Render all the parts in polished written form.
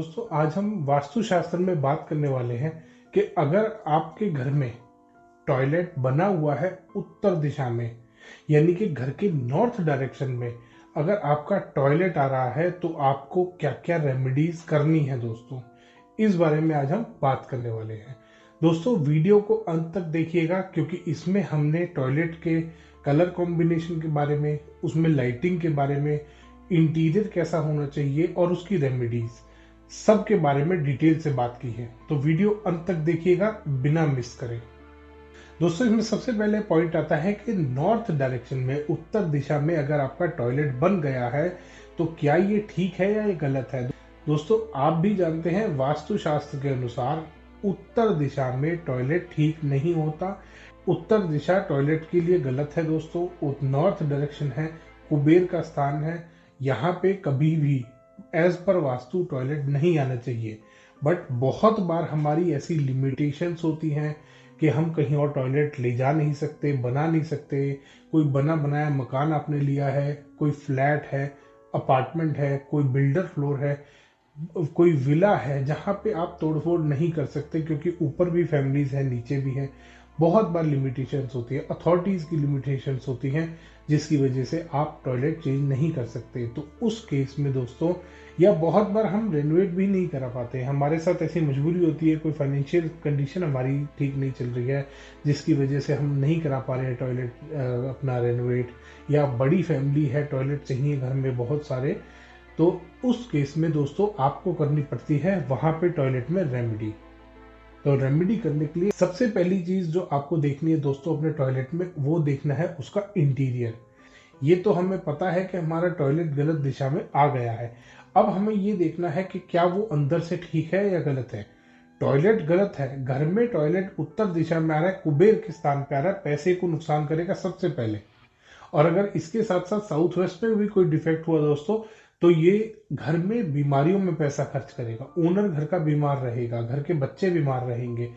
दोस्तों आज हम वास्तुशास्त्र में बात करने वाले हैं कि अगर आपके घर में टॉयलेट बना हुआ है उत्तर दिशा में, यानी कि घर के नॉर्थ डायरेक्शन में अगर आपका टॉयलेट आ रहा है तो आपको क्या क्या रेमेडीज करनी है दोस्तों, इस बारे में आज हम बात करने वाले हैं। दोस्तों वीडियो को अंत तक देखिएगा क्योंकि इसमें हमने टॉयलेट के कलर कॉम्बिनेशन के बारे में, उसमें लाइटिंग के बारे में, इंटीरियर कैसा होना चाहिए और उसकी रेमेडीज सब के बारे में डिटेल से बात की है। तो वीडियो अंत तक देखिएगा बिना मिस करें। दोस्तों इसमें सबसे पहले पॉइंट आता है कि नॉर्थ डायरेक्शन में, उत्तर दिशा में अगर आपका टॉयलेट बन गया है तो क्या ये ठीक है या ये गलत है। दोस्तों आप भी जानते हैं वास्तुशास्त्र के अनुसार उत्तर दिशा में टॉयलेट ठीक नहीं होता। उत्तर दिशा टॉयलेट के लिए गलत है दोस्तों। नॉर्थ डायरेक्शन है, कुबेर का स्थान है, यहाँ पे कभी भी एज पर वास्तु टॉयलेट नहीं आना चाहिए। बट बहुत बार हमारी ऐसी लिमिटेशंस होती हैं कि हम कहीं और टॉयलेट ले जा नहीं सकते, बना नहीं सकते। कोई बना बनाया मकान आपने लिया है, कोई फ्लैट है, अपार्टमेंट है, कोई बिल्डर फ्लोर है, कोई विला है, जहाँ पे आप तोड़फोड़ नहीं कर सकते क्योंकि ऊपर भी फैमिलीज हैं, नीचे भी हैं। बहुत बार लिमिटेशंस होती है, अथॉरिटीज की लिमिटेशंस होती हैं जिसकी वजह से आप टॉयलेट चेंज नहीं कर सकते। तो उस केस में दोस्तों, या बहुत बार हम रेनोवेट भी नहीं करा पाते, हमारे साथ ऐसी मजबूरी होती है, कोई फाइनेंशियल कंडीशन हमारी ठीक नहीं चल रही है जिसकी वजह से हम नहीं करा पा रहे हैं टॉयलेट अपना रेनोवेट, या बड़ी फैमिली है, टॉयलेट चाहिए घर में बहुत सारे। तो उस केस में दोस्तों आपको करनी पड़ती है वहां पे टॉयलेट में रेमेडी। तो रेमेडी करने के लिए सबसे पहली चीज जो आपको देखनी है दोस्तों अपने टॉयलेट में, वो देखना है उसका इंटीरियर। ये तो हमें पता है कि हमारा टॉयलेट गलत दिशा में आ गया है। अब हमें ये देखना है कि क्या वो अंदर से ठीक है या गलत है। टॉयलेट गलत है, घर में टॉयलेट उत्तर दिशा में आ रहा है, कुबेर के स्थान पे आ रहा है, पैसे को नुकसान करेगा सबसे पहले। और अगर इसके साथ साथ साउथ वेस्ट में भी कोई डिफेक्ट हुआ दोस्तों, तो ये घर में बीमारियों में पैसा खर्च करेगा, ओनर घर का बीमार रहेगा, घर के बच्चे बीमार रहेंगे,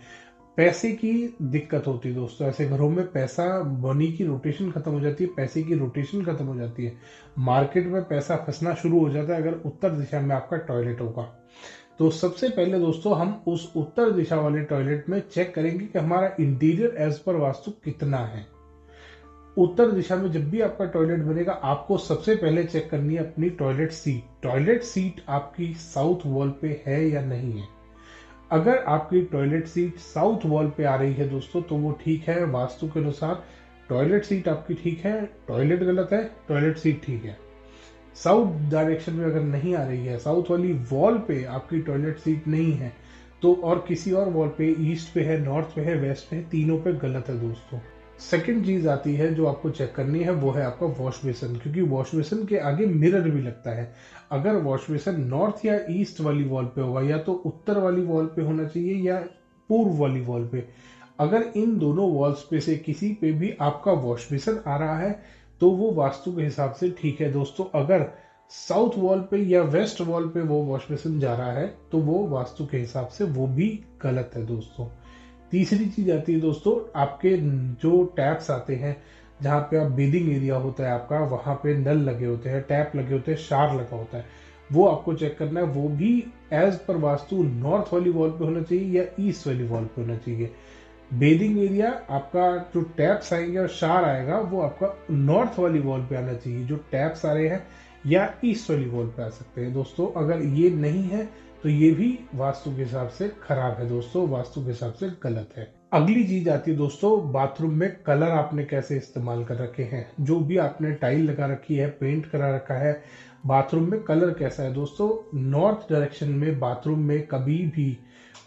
पैसे की दिक्कत होती है दोस्तों। ऐसे घरों में पैसा, मनी की रोटेशन खत्म हो जाती है, पैसे की रोटेशन खत्म हो जाती है, मार्केट में पैसा फंसना शुरू हो जाता है अगर उत्तर दिशा में आपका टॉयलेट होगा। तो सबसे पहले दोस्तों हम उस उत्तर दिशा वाले टॉयलेट में चेक करेंगे कि हमारा इंटीरियर एज पर वास्तु कितना है। उत्तर दिशा में जब भी आपका टॉयलेट बनेगा, आपको सबसे पहले चेक करनी है अपनी टॉयलेट सीट। टॉयलेट सीट आपकी साउथ वॉल पे है या नहीं है। अगर आपकी टॉयलेट सीट साउथ वॉल पे आ रही है दोस्तों तो वो ठीक है वास्तु के अनुसार। टॉयलेट सीट आपकी ठीक है, टॉयलेट गलत है, टॉयलेट सीट ठीक है। साउथ डायरेक्शन में अगर नहीं आ रही है, साउथ वाली वॉल पे आपकी टॉयलेट सीट नहीं है, तो और किसी और वॉल पे, ईस्ट पे है, नॉर्थ पे है, वेस्ट पे है, तीनों पे गलत है दोस्तों। सेकंड चीज आती है जो आपको चेक करनी है, वो है आपका वॉश बेसिन, क्योंकि वॉश बेसिन के आगे मिरर भी लगता है। अगर वॉश बेसिन नॉर्थ या ईस्ट वाली वॉल पे होगा, या तो उत्तर वाली वॉल पे होना चाहिए या पूर्व वाली वॉल पे। अगर इन दोनों वॉल्स पे से किसी पे भी आपका वॉश बेसिन आ रहा है तो वो वास्तु के हिसाब से ठीक है दोस्तों। अगर साउथ वॉल पे या वेस्ट वॉल पे वो वॉश बेसिन जा रहा है तो वो वास्तु के हिसाब से वो भी गलत है दोस्तों। तीसरी चीज आती है दोस्तों, आपके जो टैप्स आते हैं, जहाँ पे आप बेदिंग एरिया होता है आपका, वहां पे नल लगे होते हैं, टैप लगे होते हैं, शार लगा होता है, वो आपको चेक करना है। वो भी एज पर वास्तु नॉर्थ वाली वॉल पे होना चाहिए या ईस्ट वाली वॉल पे होना चाहिए। बेदिंग एरिया आपका, जो टैप्स आएंगे और शार आएगा, वो आपका नॉर्थ वाली वॉल पे आना चाहिए। जो टैप्स आ रहे हैं या ईस्ट वाली वॉल पे आ सकते हैं दोस्तों। अगर ये नहीं है तो ये भी वास्तु के हिसाब से खराब है दोस्तों, वास्तु के हिसाब से गलत है। अगली चीज आती है दोस्तों, बाथरूम में कलर आपने कैसे इस्तेमाल कर रखे हैं। जो भी आपने टाइल लगा रखी है, पेंट करा रखा है, बाथरूम में कलर कैसा है दोस्तों। नॉर्थ डायरेक्शन में बाथरूम में कभी भी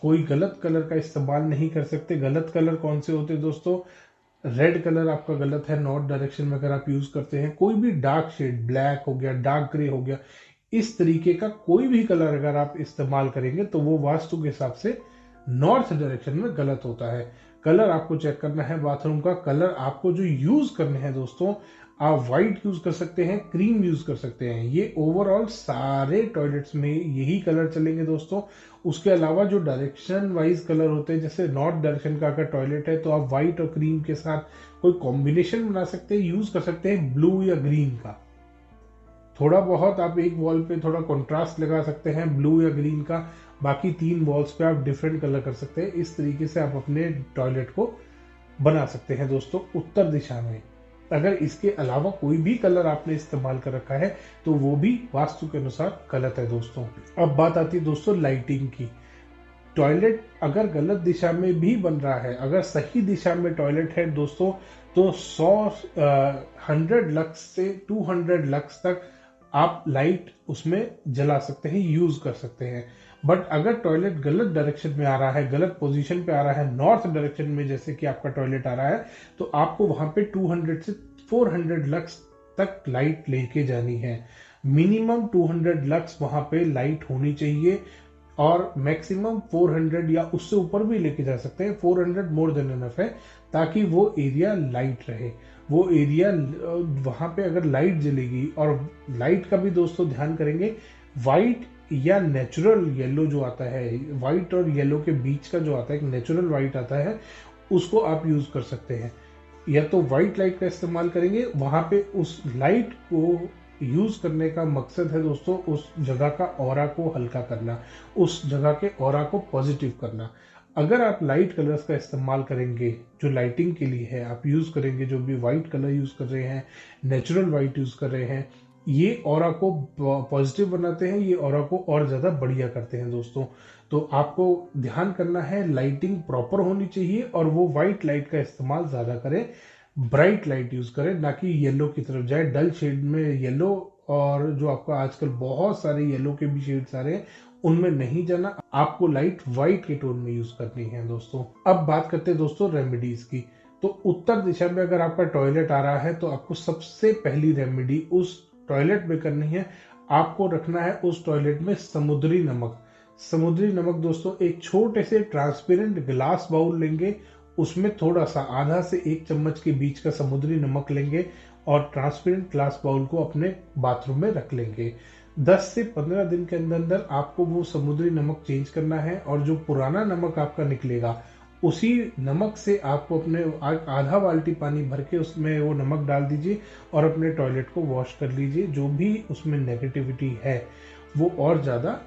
कोई गलत कलर का इस्तेमाल नहीं कर सकते। गलत कलर कौन से होते हैं दोस्तों, रेड कलर आपका गलत है नॉर्थ डायरेक्शन में अगर आप यूज करते हैं। कोई भी डार्क शेड, ब्लैक हो गया, डार्क ग्रे हो गया, इस तरीके का कोई भी कलर अगर आप इस्तेमाल करेंगे तो वो वास्तु के हिसाब से नॉर्थ डायरेक्शन में गलत होता है। कलर आपको चेक करना है बाथरूम का। कलर आपको जो यूज करने हैं दोस्तों, आप व्हाइट यूज कर सकते हैं, क्रीम यूज कर सकते हैं। ये ओवरऑल सारे टॉयलेट्स में यही कलर चलेंगे दोस्तों। उसके अलावा जो डायरेक्शन वाइज कलर होते हैं, जैसे नॉर्थ डायरेक्शन का अगर टॉयलेट है तो आप व्हाइट और क्रीम के साथ कोई कॉम्बिनेशन बना सकते हैं, यूज कर सकते हैं ब्लू या ग्रीन का। थोड़ा बहुत आप एक वॉल पे थोड़ा कंट्रास्ट लगा सकते हैं ब्लू या ग्रीन का, बाकी 3 वॉल्स पे आप डिफरेंट कलर कर सकते हैं। इस तरीके से आप अपने टॉयलेट को बना सकते हैं दोस्तों उत्तर दिशा में। अगर इसके अलावा कोई भी कलर आपने इस्तेमाल कर रखा है तो वो भी वास्तु के अनुसार गलत है दोस्तों। अब बात आती है दोस्तों लाइटिंग की। टॉयलेट अगर गलत दिशा में भी बन रहा है, अगर सही दिशा में टॉयलेट है दोस्तों, तो 100 लक्स से 200 लक्स तक आप लाइट उसमें जला सकते हैं, यूज कर सकते हैं। बट अगर टॉयलेट गलत डायरेक्शन में आ रहा है, गलत पोजीशन पे आ रहा है, नॉर्थ डायरेक्शन में जैसे कि आपका टॉयलेट आ रहा है, तो आपको वहां पे 200 से 400 लक्स तक लाइट लेके जानी है। मिनिमम 200 लक्स वहां पे लाइट होनी चाहिए और मैक्सिमम 400 या उससे ऊपर भी लेके जा सकते हैं। 400 मोर देन इनफ है, ताकि वो एरिया लाइट रहे। वो एरिया वहां पे अगर लाइट जलेगी, और लाइट का भी दोस्तों ध्यान करेंगे, व्हाइट या नेचुरल येलो जो आता है, व्हाइट और येलो के बीच का जो आता है, एक नेचुरल व्हाइट आता है, उसको आप यूज कर सकते हैं। या तो व्हाइट लाइट का इस्तेमाल करेंगे, वहां पे उस लाइट को यूज करने का मकसद है दोस्तों उस जगह का ऑरा को हल्का करना, उस जगह के ऑरा को पॉजिटिव करना। अगर आप लाइट कलर्स का इस्तेमाल करेंगे जो लाइटिंग के लिए है, आप यूज करेंगे, जो भी व्हाइट कलर यूज कर रहे हैं, नेचुरल व्हाइट यूज कर रहे हैं, ये ऑरा को पॉजिटिव बनाते हैं, ये ऑरा को और ज्यादा बढ़िया करते हैं दोस्तों। तो आपको ध्यान करना है, लाइटिंग प्रॉपर होनी चाहिए और वो व्हाइट लाइट का इस्तेमाल ज्यादा करें, ब्राइट लाइट यूज करें, ना कि येलो की तरफ जाए। डल शेड में येलो, और जो आपका आजकल बहुत सारे येलो के भी शेड्स आ रहे हैं, उनमें नहीं जाना। आपको लाइट व्हाइट के टोन में यूज करनी है दोस्तों। अब बात करते हैं दोस्तों रेमेडीज की। तो उत्तर दिशा में अगर आपका टॉयलेट आ रहा है तो आपको सबसे पहली रेमेडी उस टॉयलेट में करनी है, आपको रखना है उस टॉयलेट में समुद्री नमक। समुद्री नमक दोस्तों, एक छोटे से ट्रांसपेरेंट ग्लास बाउल लेंगे, उसमें थोड़ा सा आधा से 1 चम्मच के बीच का समुद्री नमक लेंगे और ट्रांसपेरेंट ग्लास बाउल को अपने बाथरूम में रख लेंगे। 10 से 15 दिन के अंदर अंदर आपको वो समुद्री नमक चेंज करना है, और जो पुराना नमक आपका निकलेगा उसी नमक से आपको अपने आधा बाल्टी पानी भर के उसमें वो नमक डाल दीजिए और अपने टॉयलेट को वॉश कर लीजिए। जो भी उसमें नेगेटिविटी है वो और ज्यादा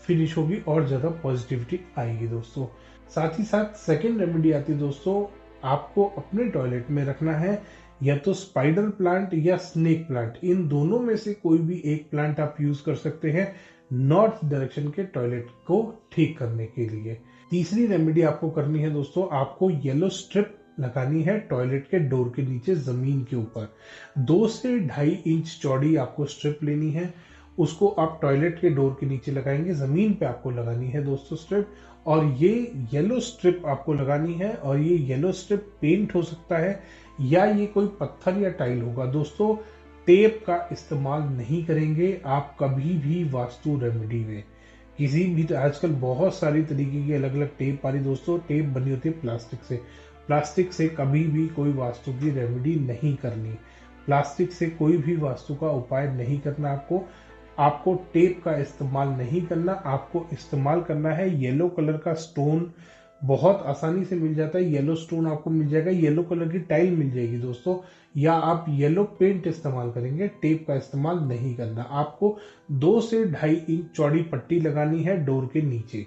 फिनिश होगी और ज्यादा पॉजिटिविटी आएगी दोस्तों। साथ ही साथ सेकेंड रेमेडी आती है दोस्तों, आपको अपने टॉयलेट में रखना है या तो स्पाइडर प्लांट या स्नेक प्लांट। इन दोनों में से कोई भी एक प्लांट आप यूज कर सकते हैं नॉर्थ डायरेक्शन के टॉयलेट को ठीक करने के लिए। तीसरी रेमेडी आपको करनी है दोस्तों, आपको येलो स्ट्रिप लगानी है टॉयलेट के डोर के नीचे, जमीन के ऊपर। 2 से 2.5 इंच चौड़ी आपको स्ट्रिप लेनी है, उसको आप टॉयलेट के डोर के नीचे लगाएंगे, जमीन पे आपको लगानी है दोस्तों स्ट्रिप। और ये येलो स्ट्रिप आपको लगानी है, और ये येलो स्ट्रिप पेंट हो सकता है या ये कोई पत्थर या टाइल होगा दोस्तों। टेप का इस्तेमाल नहीं करेंगे आप कभी भी वास्तु रेमेडी में। किसी भी, आजकल बहुत सारी तरीके की अलग अलग टेप आ रही दोस्तों। टेप बनी होती है प्लास्टिक से, प्लास्टिक से कभी भी कोई वास्तु की रेमेडी नहीं करनी, प्लास्टिक से कोई भी वास्तु का उपाय नहीं करना। आपको टेप का इस्तेमाल नहीं करना, आपको इस्तेमाल करना है येलो कलर का स्टोन। बहुत आसानी से मिल जाता है, येलो स्टोन आपको मिल जाएगा, येलो कलर की टाइल मिल जाएगी दोस्तों, या आप येलो पेंट इस्तेमाल करेंगे। टेप का इस्तेमाल नहीं करना। आपको 2 से 2.5 इंच चौड़ी पट्टी लगानी है डोर के नीचे।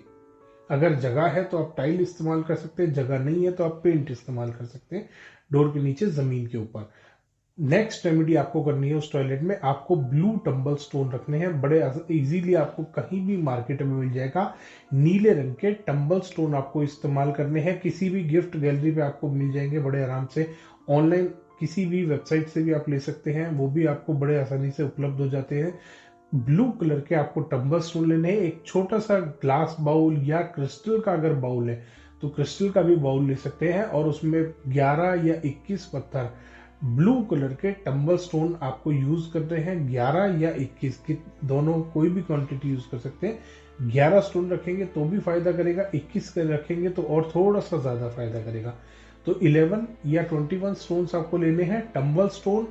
अगर जगह है तो आप टाइल इस्तेमाल कर सकते हैं, जगह नहीं है तो आप पेंट इस्तेमाल कर सकते हैं डोर के नीचे, जमीन के ऊपर। नेक्स्ट रेमेडी आपको करनी है उस टॉयलेट में, आपको ब्लू टंबल स्टोन रखने हैं। बड़े इजीली आपको कहीं भी मार्केट में मिल जाएगा, नीले रंग के टंबल स्टोन आपको इस्तेमाल करने हैं। किसी भी गिफ्ट गैलरी पे आपको मिल जाएंगे बड़े आराम से, ऑनलाइन किसी भी वेबसाइट से भी आप ले सकते हैं, वो भी आपको बड़े आसानी से उपलब्ध हो जाते हैं। ब्लू कलर के आपको टंबल स्टोन लेने हैं। एक छोटा सा ग्लास बाउल या क्रिस्टल का अगर बाउल है तो क्रिस्टल का भी बाउल ले सकते हैं, और उसमें 11 या 21 पत्थर ब्लू कलर के टंबल स्टोन आपको यूज करते हैं। 11 या 21 की दोनों कोई भी क्वांटिटी यूज कर सकते हैं। 11 स्टोन रखेंगे तो भी फायदा करेगा, 21 के रखेंगे तो और थोड़ा सा ज्यादा फायदा करेगा। तो 11 या 21 स्टोन्स आपको लेने हैं, टंबल स्टोन,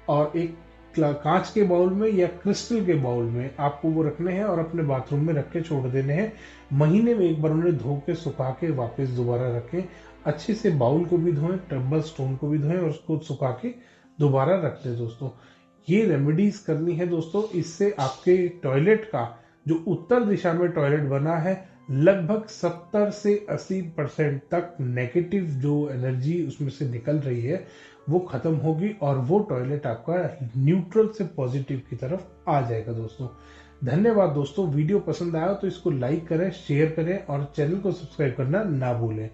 और एक कांच के बाउल में या क्रिस्टल के बाउल में आपको वो रखने हैं और अपने बाथरूम में रख के छोड़ देने हैं। महीने में एक बार उन्हें धो के सुखा के वापस दोबारा रखें। अच्छे से बाउल को भी धोएं, टंबल स्टोन को भी धोएं और उसको सुखा के दोबारा रख दें दोस्तों। ये रेमेडीज करनी है दोस्तों। इससे आपके टॉयलेट का जो उत्तर दिशा में टॉयलेट बना है, लगभग 70 से 80% तक नेगेटिव जो एनर्जी उसमें से निकल रही है वो खत्म होगी और वो टॉयलेट आपका न्यूट्रल से पॉजिटिव की तरफ आ जाएगा दोस्तों। धन्यवाद दोस्तों। वीडियो पसंद आया तो इसको लाइक करें, शेयर करें और चैनल को सब्सक्राइब करना ना भूलें।